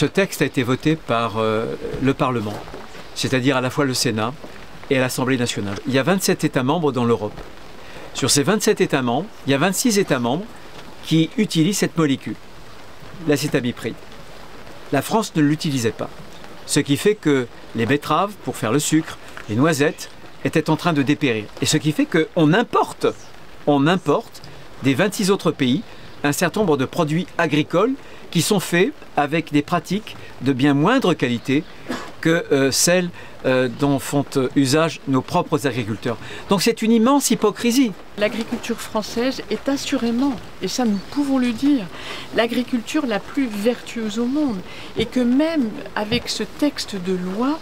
Ce texte a été voté par le Parlement, c'est-à-dire à la fois le Sénat et l'Assemblée nationale. Il y a 27 États membres dans l'Europe. Sur ces 27 États membres, il y a 26 États membres qui utilisent cette molécule, l'acétamipride. La France ne l'utilisait pas. Ce qui fait que les betteraves, pour faire le sucre, les noisettes, étaient en train de dépérir. Et ce qui fait qu'on importe des 26 autres pays un certain nombre de produits agricoles qui sont faits avec des pratiques de bien moindre qualité que celles dont font usage nos propres agriculteurs. Donc c'est une immense hypocrisie. L'agriculture française est assurément, et ça nous pouvons le dire, l'agriculture la plus vertueuse au monde. Et que même avec ce texte de loi,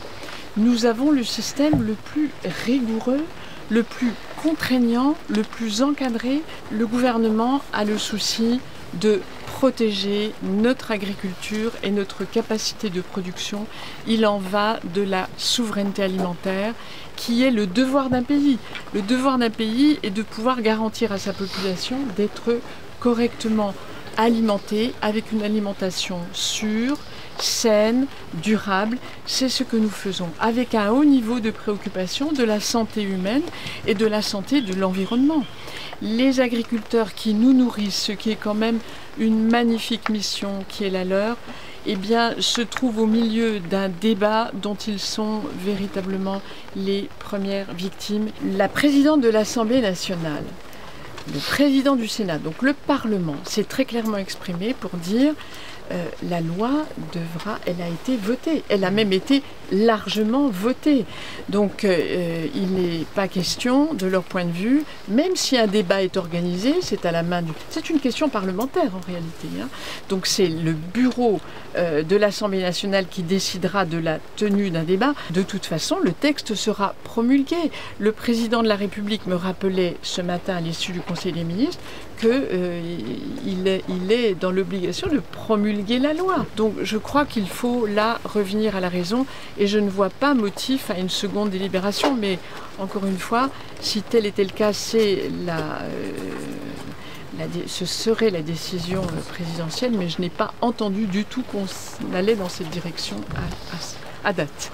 nous avons le système le plus rigoureux, le plus contraignant, le plus encadré. Le gouvernement a le souci de protéger notre agriculture et notre capacité de production. Il en va de la souveraineté alimentaire qui est le devoir d'un pays. Le devoir d'un pays est de pouvoir garantir à sa population d'être correctement alimentée avec une alimentation sûre, saine, durable. C'est ce que nous faisons avec un haut niveau de préoccupation de la santé humaine et de la santé de l'environnement. Les agriculteurs qui nous nourrissent, ce qui est quand même une magnifique mission qui est la leur, eh bien, se trouvent au milieu d'un débat dont ils sont véritablement les premières victimes. La présidente de l'Assemblée nationale, le président du Sénat, donc le Parlement, s'est très clairement exprimé pour dire la loi elle a été votée, elle a même été largement votée. Donc il n'est pas question, de leur point de vue, même si un débat est organisé, c'est à la main du... C'est une question parlementaire en réalité. Donc c'est le bureau de l'Assemblée nationale qui décidera de la tenue d'un débat. De toute façon, le texte sera promulgué. Le président de la République me rappelait ce matin à l'issue du Conseil des ministres qu'il est dans l'obligation de promulguer la loi. Donc je crois qu'il faut là revenir à la raison et je ne vois pas motif à une seconde délibération. Mais encore une fois, si tel était le cas, ce serait la décision présidentielle, mais je n'ai pas entendu du tout qu'on allait dans cette direction à date.